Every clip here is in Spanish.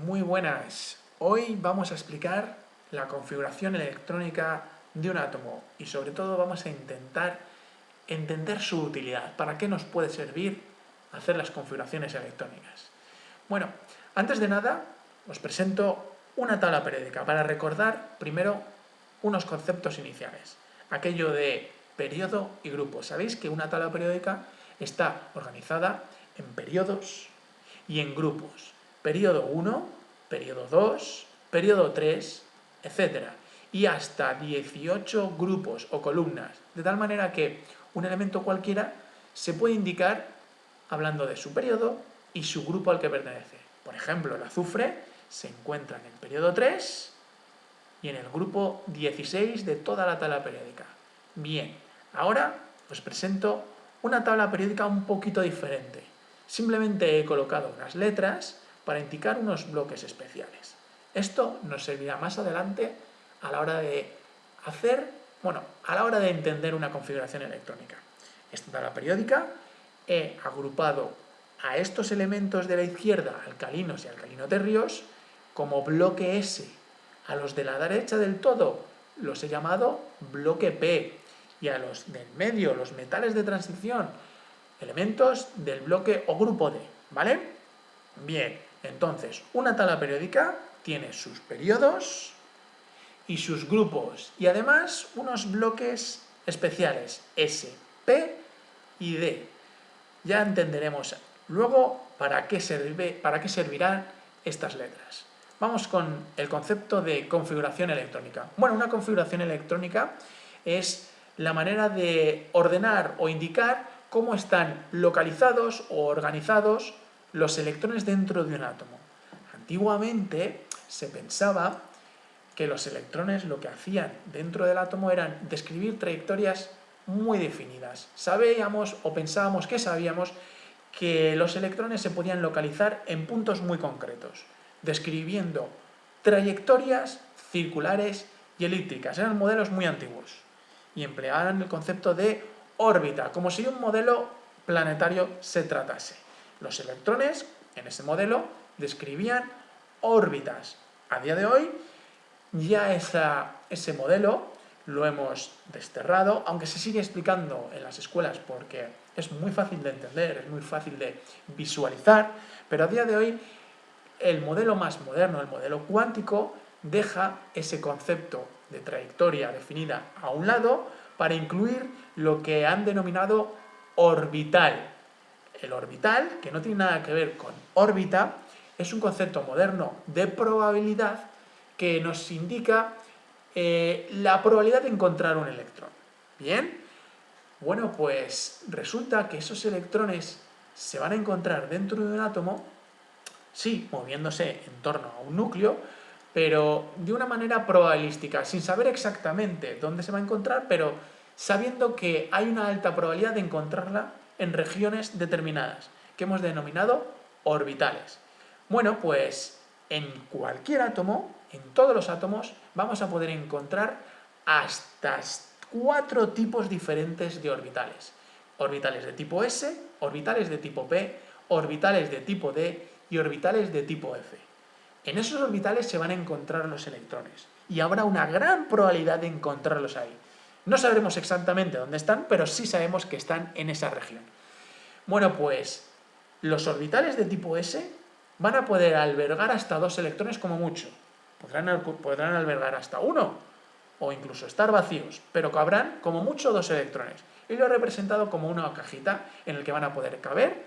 Muy buenas. Hoy vamos a explicar la configuración electrónica de un átomo y sobre todo vamos a intentar entender su utilidad, para qué nos puede servir hacer las configuraciones electrónicas. Bueno, antes de nada os presento una tabla periódica para recordar primero unos conceptos iniciales, aquello de periodo y grupo. Sabéis que una tabla periódica está organizada en periodos y en grupos. Periodo 1, periodo 2, periodo 3, etc. Y hasta 18 grupos o columnas, de tal manera que un elemento cualquiera se puede indicar hablando de su periodo y su grupo al que pertenece. Por ejemplo, el azufre se encuentra en el periodo 3 y en el grupo 16 de toda la tabla periódica. Bien, ahora os presento una tabla periódica un poquito diferente. Simplemente he colocado unas letras para indicar unos bloques especiales. Esto nos servirá más adelante a la hora de a la hora de entender una configuración electrónica. Esta tabla periódica he agrupado a estos elementos de la izquierda, alcalinos y alcalinoterrios, como bloque S. A los de la derecha del todo los he llamado bloque P. Y a los del medio, los metales de transición, elementos del bloque o grupo D. ¿Vale? Bien, entonces, una tabla periódica tiene sus periodos y sus grupos. Y además unos bloques especiales, S, P y D. Ya entenderemos luego para qué servirán estas letras. Vamos con el concepto de configuración electrónica. Bueno, una configuración electrónica es la manera de ordenar o indicar cómo están localizados o organizados los electrones dentro de un átomo. Antiguamente se pensaba que los electrones lo que hacían dentro del átomo eran describir trayectorias muy definidas. Sabíamos o pensábamos que sabíamos que los electrones se podían localizar en puntos muy concretos, describiendo trayectorias circulares y elípticas. Eran modelos muy antiguos y empleaban el concepto de órbita, como si un modelo planetario se tratase. Los electrones, en ese modelo, describían órbitas. A día de hoy, ya ese modelo lo hemos desterrado, aunque se sigue explicando en las escuelas porque es muy fácil de entender, es muy fácil de visualizar, pero a día de hoy el modelo más moderno, el modelo cuántico, deja ese concepto de trayectoria definida a un lado para incluir lo que han denominado orbital. El orbital, que no tiene nada que ver con órbita, es un concepto moderno de probabilidad que nos indica la probabilidad de encontrar un electrón. Bien, bueno, pues resulta que esos electrones se van a encontrar dentro de un átomo, sí, moviéndose en torno a un núcleo, pero de una manera probabilística, sin saber exactamente dónde se va a encontrar, pero sabiendo que hay una alta probabilidad de encontrarla en regiones determinadas, que hemos denominado orbitales. Bueno, pues en cualquier átomo, en todos los átomos, vamos a poder encontrar hasta 4 tipos diferentes de orbitales. Orbitales de tipo S, orbitales de tipo P, orbitales de tipo D y orbitales de tipo F. En esos orbitales se van a encontrar los electrones y habrá una gran probabilidad de encontrarlos ahí. No sabremos exactamente dónde están, pero sí sabemos que están en esa región. Bueno, pues los orbitales de tipo S van a poder albergar hasta 2 electrones como mucho. Podrán albergar hasta 1 o incluso estar vacíos, pero cabrán como mucho 2 electrones. Y lo he representado como una cajita en la que van a poder caber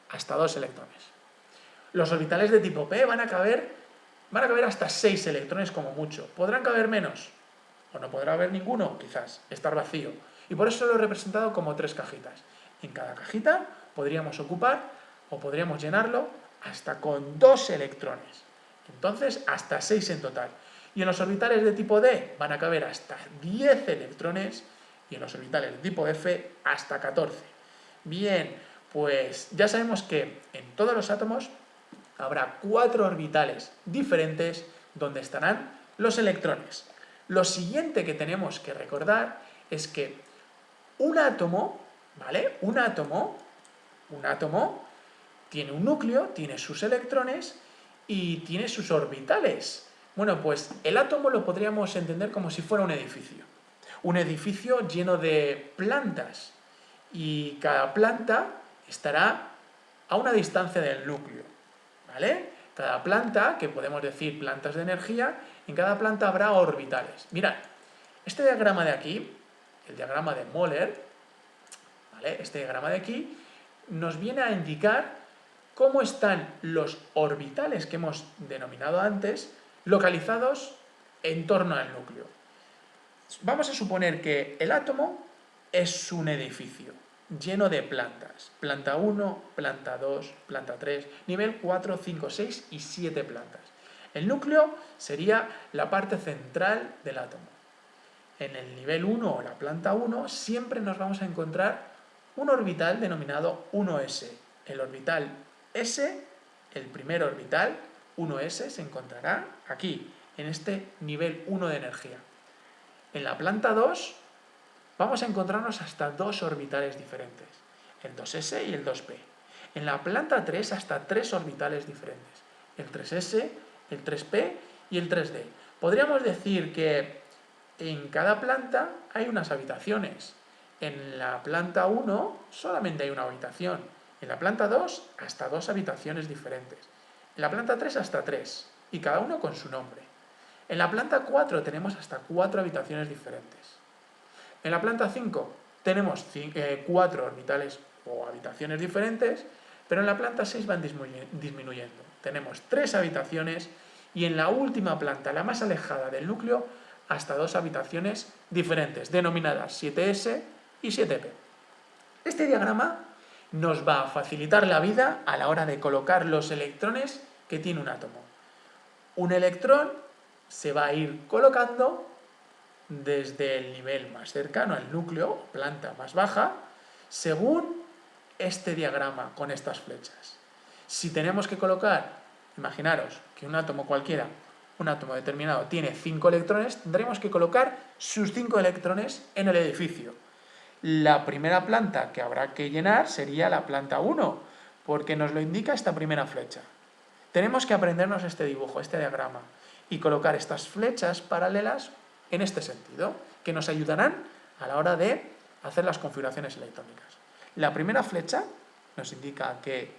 hasta 2 electrones. Los orbitales de tipo P van a caber hasta 6 electrones como mucho. ¿Podrán caber menos? O no podrá haber ninguno, quizás, estar vacío. Y por eso lo he representado como 3 cajitas. En cada cajita podríamos ocupar o podríamos llenarlo hasta con 2 electrones. Entonces, hasta 6 en total. Y en los orbitales de tipo D van a caber hasta 10 electrones y en los orbitales de tipo F hasta 14. Bien, pues ya sabemos que en todos los átomos habrá 4 orbitales diferentes donde estarán los electrones. Lo siguiente que tenemos que recordar es que un átomo, ¿vale? Un átomo tiene un núcleo, tiene sus electrones y tiene sus orbitales. Bueno, pues el átomo lo podríamos entender como si fuera un edificio. Un edificio lleno de plantas. Y cada planta estará a una distancia del núcleo. ¿Vale? Cada planta, que podemos decir plantas de energía, en cada planta habrá orbitales. Mirad, este diagrama de aquí, el diagrama de Moller, ¿vale? Este diagrama de aquí, nos viene a indicar cómo están los orbitales que hemos denominado antes, localizados en torno al núcleo. Vamos a suponer que el átomo es un edificio lleno de plantas. Planta 1, planta 2, planta 3, nivel 4, 5, 6 y 7 plantas. El núcleo sería la parte central del átomo. En el nivel 1 o la planta 1 siempre nos vamos a encontrar un orbital denominado 1s. El orbital S, el primer orbital, 1s, se encontrará aquí, en este nivel 1 de energía. En la planta 2 vamos a encontrarnos hasta dos orbitales diferentes, el 2s y el 2p. En la planta 3 hasta tres orbitales diferentes, el 3s, el 3p y el 3d. Podríamos decir que en cada planta hay unas habitaciones. En la planta 1 solamente hay una habitación. En la planta 2 hasta dos habitaciones diferentes. En la planta 3 hasta tres, y cada uno con su nombre. En la planta 4 tenemos hasta 4 habitaciones diferentes. En la planta 5 tenemos 4 orbitales o habitaciones diferentes, pero en la planta 6 van disminuyendo. Tenemos 3 habitaciones y en la última planta, la más alejada del núcleo, hasta 2 habitaciones diferentes, denominadas 7s y 7p. Este diagrama nos va a facilitar la vida a la hora de colocar los electrones que tiene un átomo. Un electrón se va a ir colocando desde el nivel más cercano al núcleo, planta más baja, según este diagrama con estas flechas. Si tenemos que colocar, imaginaros que un átomo cualquiera, un átomo determinado tiene 5 electrones, tendremos que colocar sus 5 electrones en el edificio. La primera planta que habrá que llenar sería la planta 1, porque nos lo indica esta primera flecha. Tenemos que aprendernos este dibujo, este diagrama, y colocar estas flechas paralelas en este sentido, que nos ayudarán a la hora de hacer las configuraciones electrónicas. La primera flecha nos indica que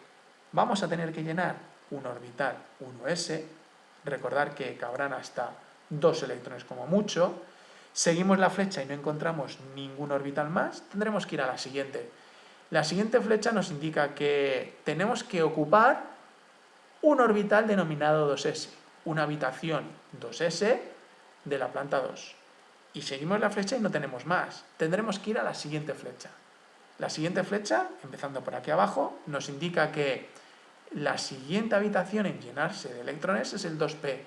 vamos a tener que llenar un orbital 1s, recordar que cabrán hasta 2 electrones como mucho. Seguimos la flecha y no encontramos ningún orbital más, tendremos que ir a la siguiente. La siguiente flecha nos indica que tenemos que ocupar un orbital denominado 2s, una habitación 2s de la planta 2. Y seguimos la flecha y no tenemos más. Tendremos que ir a la siguiente flecha. La siguiente flecha, empezando por aquí abajo, nos indica que la siguiente habitación en llenarse de electrones es el 2p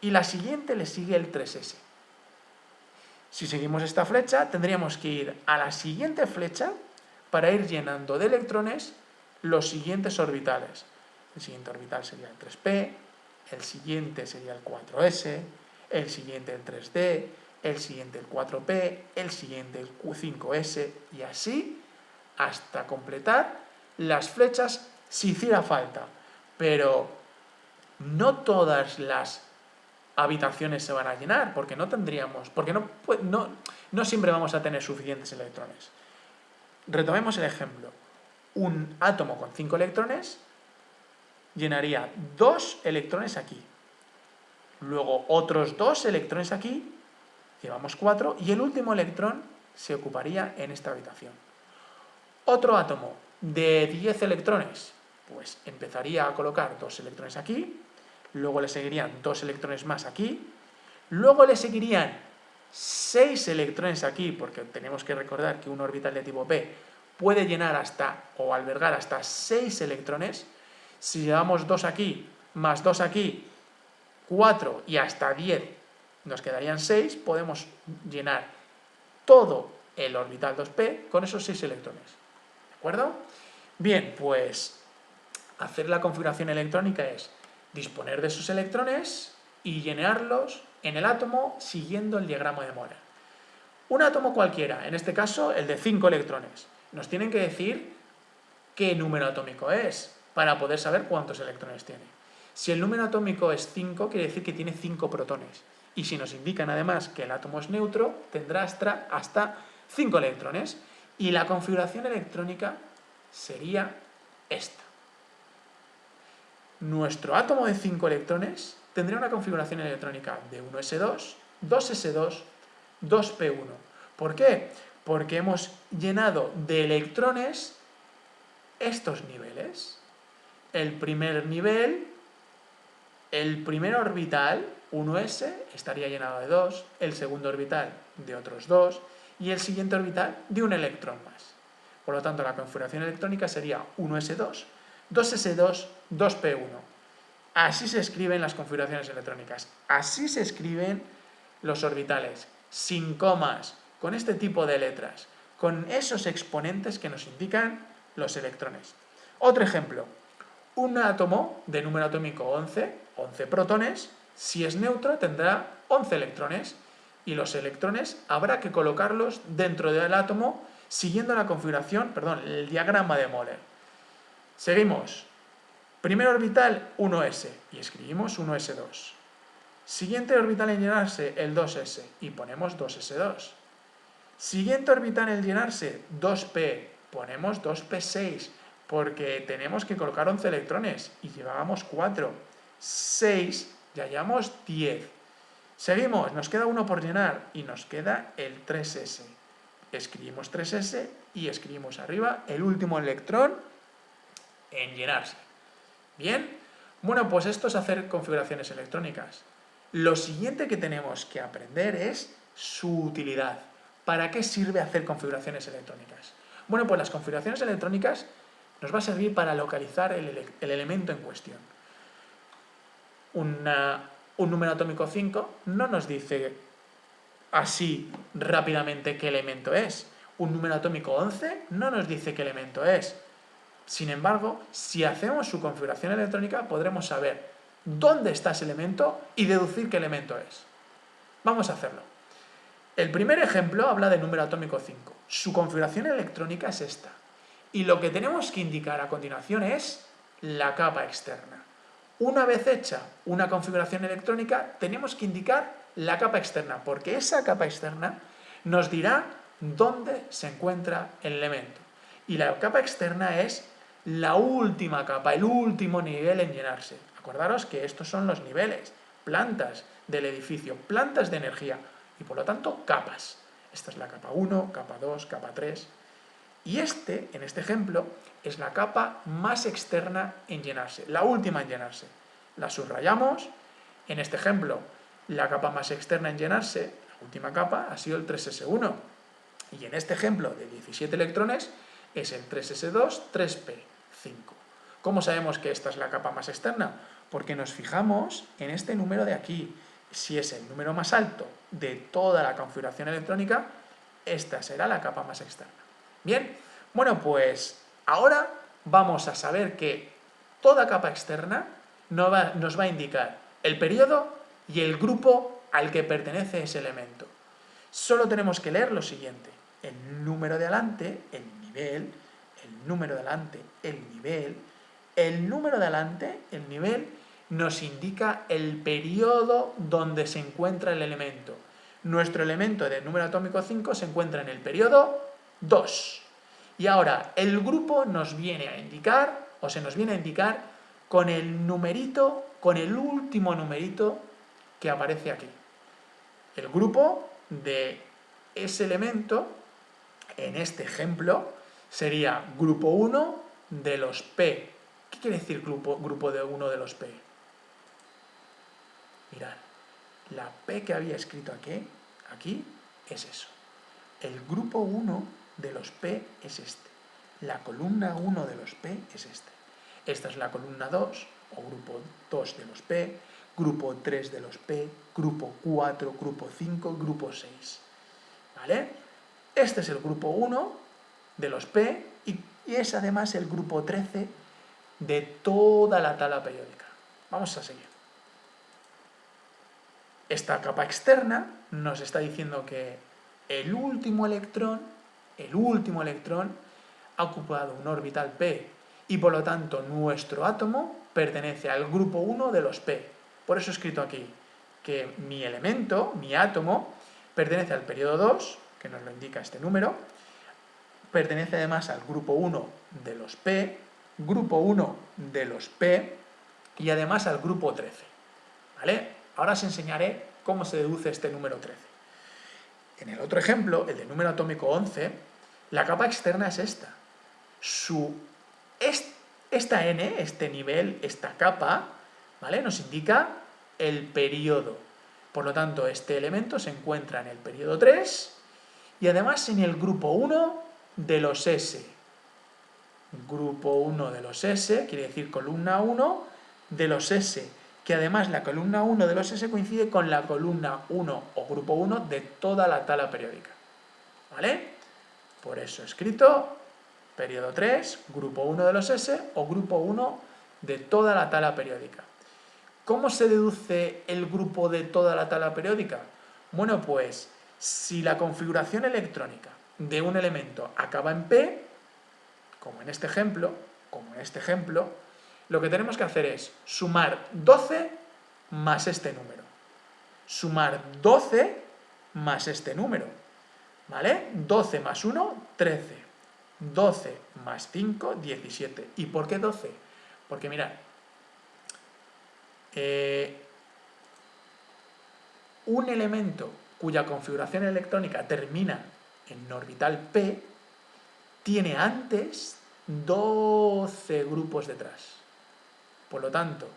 y la siguiente le sigue el 3s. Si seguimos esta flecha, tendríamos que ir a la siguiente flecha para ir llenando de electrones los siguientes orbitales. El siguiente orbital sería el 3p, el siguiente sería el 4s, el siguiente el 3d, el siguiente el 4p, el siguiente el 5s y así hasta completar las flechas si hiciera falta. Pero no todas las habitaciones se van a llenar, porque no siempre vamos a tener suficientes electrones. Retomemos el ejemplo. Un átomo con 5 electrones llenaría 2 electrones aquí. Luego otros 2 electrones aquí, llevamos 4, y el último electrón se ocuparía en esta habitación. Otro átomo de 10 electrones, pues empezaría a colocar 2 electrones aquí, luego le seguirían 2 electrones más aquí, luego le seguirían 6 electrones aquí, porque tenemos que recordar que un orbital de tipo p puede llenar hasta o albergar hasta 6 electrones. Si llevamos 2 aquí, más 2 aquí, 4 y hasta 10, nos quedarían 6, podemos llenar todo el orbital 2p con esos 6 electrones. ¿De acuerdo? Bien, pues hacer la configuración electrónica es disponer de esos electrones y llenarlos en el átomo siguiendo el diagrama de Moller. Un átomo cualquiera, en este caso el de 5 electrones, nos tienen que decir qué número atómico es para poder saber cuántos electrones tiene. Si el número atómico es 5, quiere decir que tiene 5 protones. Y si nos indican además que el átomo es neutro, tendrá hasta 5 electrones. Y la configuración electrónica sería esta. Nuestro átomo de 5 electrones tendría una configuración electrónica de 1s2, 2s2, 2p1. ¿Por qué? Porque hemos llenado de electrones estos niveles. El primer nivel, el primer orbital, 1s, estaría llenado de 2, el segundo orbital de otros 2 y el siguiente orbital de un electrón más. Por lo tanto, la configuración electrónica sería 1s2, 2s2, 2p1. Así se escriben las configuraciones electrónicas. Así se escriben los orbitales, sin comas, con este tipo de letras, con esos exponentes que nos indican los electrones. Otro ejemplo, un átomo de número atómico 11 protones, si es neutro tendrá 11 electrones y los electrones habrá que colocarlos dentro del átomo siguiendo la configuración, el diagrama de Moller. Seguimos. Primer orbital 1s y escribimos 1s2. Siguiente orbital en llenarse el 2s y ponemos 2s2. Siguiente orbital en llenarse 2p, ponemos 2p6 porque tenemos que colocar 11 electrones y llevábamos 4. 6, ya llevamos 10. Seguimos, nos queda uno por llenar y nos queda el 3s. Escribimos 3s y escribimos arriba el último electrón en llenarse. Bien, bueno, pues esto es hacer configuraciones electrónicas. Lo siguiente que tenemos que aprender es su utilidad. ¿Para qué sirve hacer configuraciones electrónicas? Bueno, pues las configuraciones electrónicas nos va a servir para localizar el elemento en cuestión. Un número atómico 5 no nos dice así rápidamente qué elemento es. Un número atómico 11 no nos dice qué elemento es. Sin embargo, si hacemos su configuración electrónica, podremos saber dónde está ese elemento y deducir qué elemento es. Vamos a hacerlo. El primer ejemplo habla de número atómico 5. Su configuración electrónica es esta. Y lo que tenemos que indicar a continuación es la capa externa. Una vez hecha una configuración electrónica, tenemos que indicar la capa externa, porque esa capa externa nos dirá dónde se encuentra el elemento. Y la capa externa es la última capa, el último nivel en llenarse. Acordaros que estos son los niveles, plantas del edificio, plantas de energía y por lo tanto capas. Esta es la capa 1, capa 2, capa 3. Y en este ejemplo, es la capa más externa en llenarse, la última en llenarse. La subrayamos. En este ejemplo, la capa más externa en llenarse, la última capa, ha sido el 3s1. Y en este ejemplo de 17 electrones, es el 3s2, 3p5. ¿Cómo sabemos que esta es la capa más externa? Porque nos fijamos en este número de aquí. Si es el número más alto de toda la configuración electrónica, esta será la capa más externa. Bien, bueno, pues ahora vamos a saber que toda capa externa nos va a indicar el periodo y el grupo al que pertenece ese elemento. Solo tenemos que leer lo siguiente. El número de adelante, el nivel, el número de adelante, el nivel, el número de adelante, el nivel, nos indica el periodo donde se encuentra el elemento. Nuestro elemento de número atómico 5 se encuentra en el periodo 2. Y ahora, el grupo nos viene a indicar, o se nos viene a indicar, con el numerito, con el último numerito que aparece aquí. El grupo de ese elemento, en este ejemplo, sería grupo 1 de los P. ¿Qué quiere decir grupo de 1 de los P? Mirad, la P que había escrito aquí es eso. El grupo 1 de los P es este. La columna 1 de los P es este. Esta es la columna 2, o grupo 2 de los P, grupo 3 de los P, grupo 4, grupo 5, grupo 6. ¿Vale? Este es el grupo 1 de los P y es además el grupo 13 de toda la tabla periódica. Vamos a seguir. Esta capa externa nos está diciendo que el último electrón ha ocupado un orbital P y por lo tanto nuestro átomo pertenece al grupo 1 de los P. Por eso he escrito aquí que mi elemento, mi átomo, pertenece al periodo 2, que nos lo indica este número, pertenece además al grupo 1 de los P, grupo 1 de los P y además al grupo 13. ¿Vale? Ahora os enseñaré cómo se deduce este número 13. En el otro ejemplo, el del número atómico 11, la capa externa es esta. Esta N, este nivel, esta capa, ¿vale?, nos indica el periodo. Por lo tanto, este elemento se encuentra en el periodo 3 y además en el grupo 1 de los S. Grupo 1 de los S, quiere decir columna 1 de los S, que además la columna 1 de los S coincide con la columna 1 o grupo 1 de toda la tabla periódica. ¿Vale? Por eso he escrito periodo 3, grupo 1 de los S o grupo 1 de toda la tabla periódica. ¿Cómo se deduce el grupo de toda la tabla periódica? Bueno, pues si la configuración electrónica de un elemento acaba en P, como en este ejemplo, lo que tenemos que hacer es sumar 12 más este número. Sumar 12 más este número. ¿Vale? 12 más 1, 13. 12 más 5, 17. ¿Y por qué 12? Porque mirad, un elemento cuya configuración electrónica termina en orbital P tiene antes 12 grupos detrás. Por lo tanto,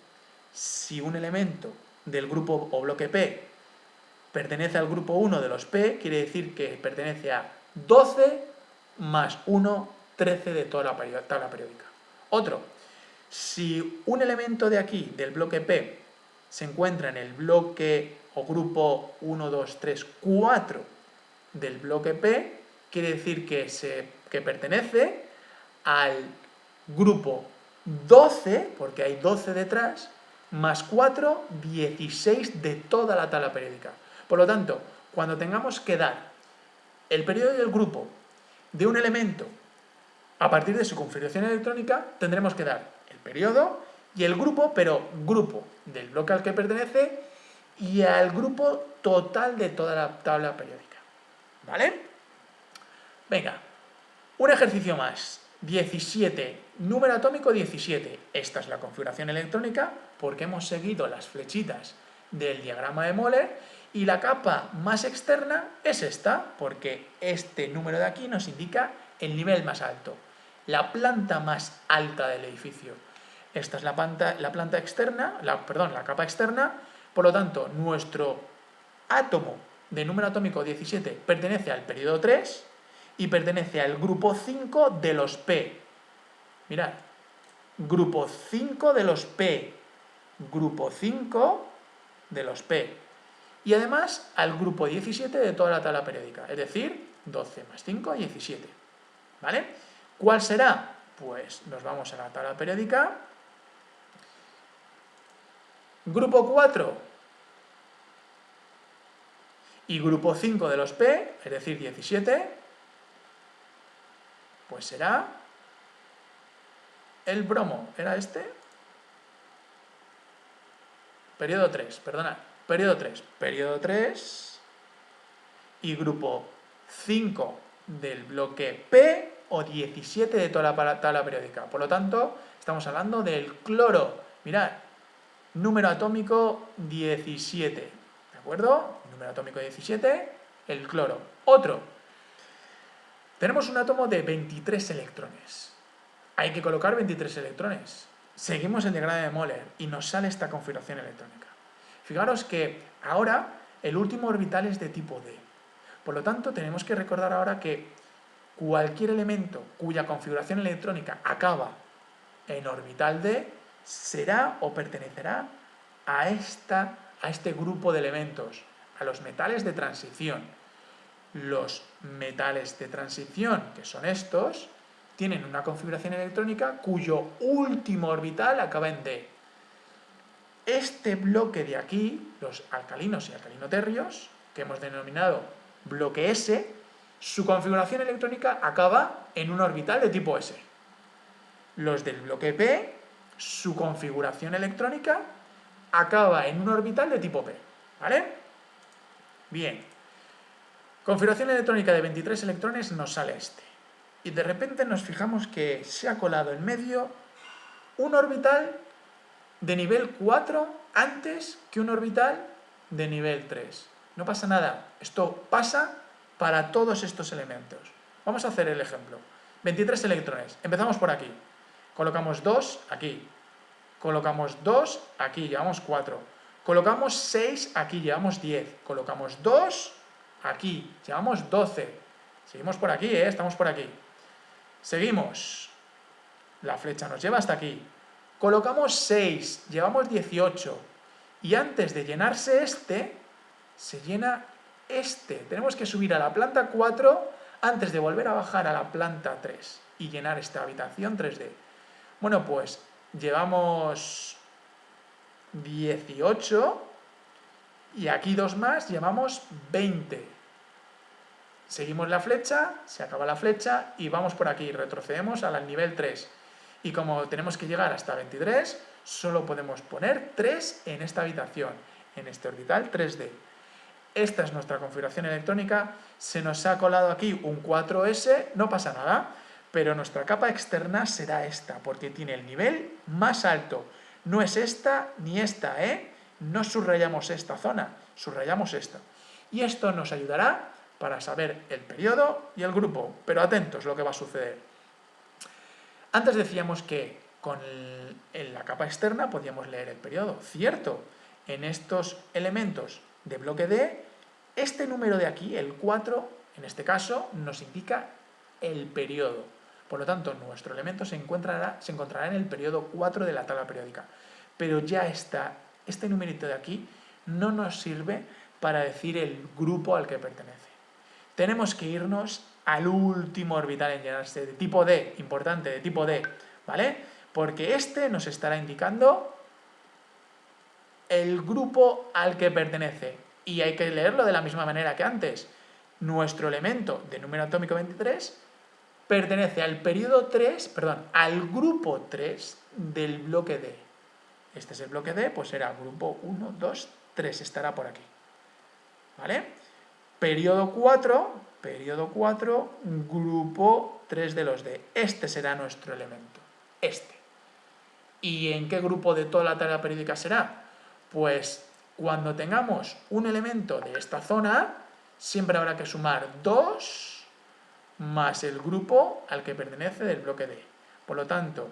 si un elemento del grupo o bloque P pertenece al grupo 1 de los P, quiere decir que pertenece a 12 más 1, 13 de toda la tabla periódica. Otro, si un elemento de aquí, del bloque P, se encuentra en el bloque o grupo 1, 2, 3, 4 del bloque P, quiere decir que pertenece al grupo 12, porque hay 12 detrás, más 4, 16 de toda la tabla periódica. Por lo tanto, cuando tengamos que dar el periodo del grupo de un elemento a partir de su configuración electrónica, tendremos que dar el periodo y el grupo, pero grupo del bloque al que pertenece y al grupo total de toda la tabla periódica. ¿Vale? Venga, un ejercicio más. 17, número atómico 17. Esta es la configuración electrónica porque hemos seguido las flechitas del diagrama de Moller y la capa más externa es esta, porque este número de aquí nos indica el nivel más alto, la planta más alta del edificio. Esta es la planta externa, la capa externa, por lo tanto, nuestro átomo de número atómico 17 pertenece al periodo 3 y pertenece al grupo 5 de los P. Mirad, grupo 5 de los P, grupo 5 de los P. Y además al grupo 17 de toda la tabla periódica, es decir, 12 más 5, 17. ¿Vale? ¿Cuál será? Pues nos vamos a la tabla periódica. Grupo 4 y grupo 5 de los P, es decir, 17, pues será el bromo. ¿Era este? Periodo 3, perdonad. Periodo 3. Periodo 3 y grupo 5 del bloque P o 17 de toda la tabla periódica. Por lo tanto, estamos hablando del cloro. Mirad, número atómico 17. ¿De acuerdo? Número atómico 17, el cloro. Otro. Tenemos un átomo de 23 electrones. Hay que colocar 23 electrones. Seguimos el diagrama de Moller y nos sale esta configuración electrónica. Fijaros que ahora el último orbital es de tipo D. Por lo tanto, tenemos que recordar ahora que cualquier elemento cuya configuración electrónica acaba en orbital D será o pertenecerá a este grupo de elementos, a los metales de transición. Los metales de transición, que son estos, tienen una configuración electrónica cuyo último orbital acaba en D. Este bloque de aquí, los alcalinos y alcalinoterrios, que hemos denominado bloque S, su configuración electrónica acaba en un orbital de tipo S. Los del bloque P, su configuración electrónica acaba en un orbital de tipo p, ¿vale? Bien. Configuración electrónica de 23 electrones nos sale este. Y de repente nos fijamos que se ha colado en medio un orbital de nivel 4 antes que un orbital de nivel 3. No pasa nada, esto pasa para todos estos elementos. Vamos a hacer el ejemplo. 23 electrones, empezamos por aquí. Colocamos 2 aquí. Colocamos 2 aquí, llevamos 4. Colocamos 6 aquí, llevamos 10. Colocamos 2 aquí, llevamos 12. Seguimos por aquí, estamos por aquí. Seguimos. La flecha nos lleva hasta aquí. Colocamos 6, llevamos 18. Y antes de llenarse este, se llena este. Tenemos que subir a la planta 4 antes de volver a bajar a la planta 3 y llenar esta habitación 3D. Bueno, pues llevamos 18 y aquí 2 más, llevamos 20. Seguimos la flecha, se acaba la flecha y vamos por aquí, retrocedemos al nivel 3. Y como tenemos que llegar hasta 23, solo podemos poner 3 en esta habitación, en este orbital 3D. Esta es nuestra configuración electrónica, se nos ha colado aquí un 4S, no pasa nada, pero nuestra capa externa será esta, porque tiene el nivel más alto. No es esta ni esta, No subrayamos esta zona, subrayamos esta. Y esto nos ayudará para saber el periodo y el grupo, pero atentos lo que va a suceder. Antes decíamos que en la capa externa podíamos leer el periodo, cierto. En estos elementos de bloque D, este número de aquí, el 4, en este caso, nos indica el periodo. Por lo tanto, nuestro elemento se encontrará en el periodo 4 de la tabla periódica. Pero ya está, este numerito de aquí no nos sirve para decir el grupo al que pertenece. Tenemos que irnos al último orbital en llenarse, de tipo D, importante, de tipo D, ¿vale? Porque este nos estará indicando el grupo al que pertenece. Y hay que leerlo de la misma manera que antes. Nuestro elemento de número atómico 23 pertenece al periodo 3, perdón, al grupo 3 del bloque D. Este es el bloque D, pues será grupo 1, 2, 3, estará por aquí. ¿Vale? Periodo 4, grupo 3 de los D. Este será nuestro elemento, este. ¿Y en qué grupo de toda la tabla periódica será? Pues cuando tengamos un elemento de esta zona, siempre habrá que sumar 2 más el grupo al que pertenece del bloque D. Por lo tanto,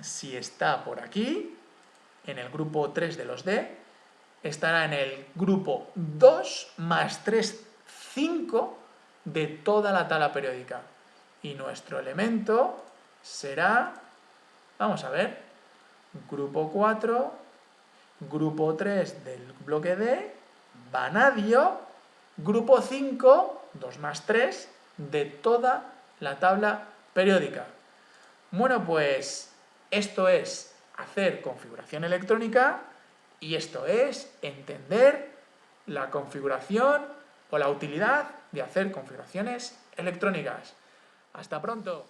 si está por aquí, en el grupo 3 de los D, estará en el grupo 2 más 3, 5 de toda la tabla periódica. Y nuestro elemento será, vamos a ver, grupo 4, grupo 3 del bloque D, vanadio, grupo 5, 2 más 3, de toda la tabla periódica. Bueno, pues esto es hacer configuración electrónica y esto es entender la configuración o la utilidad de hacer configuraciones electrónicas. ¡Hasta pronto!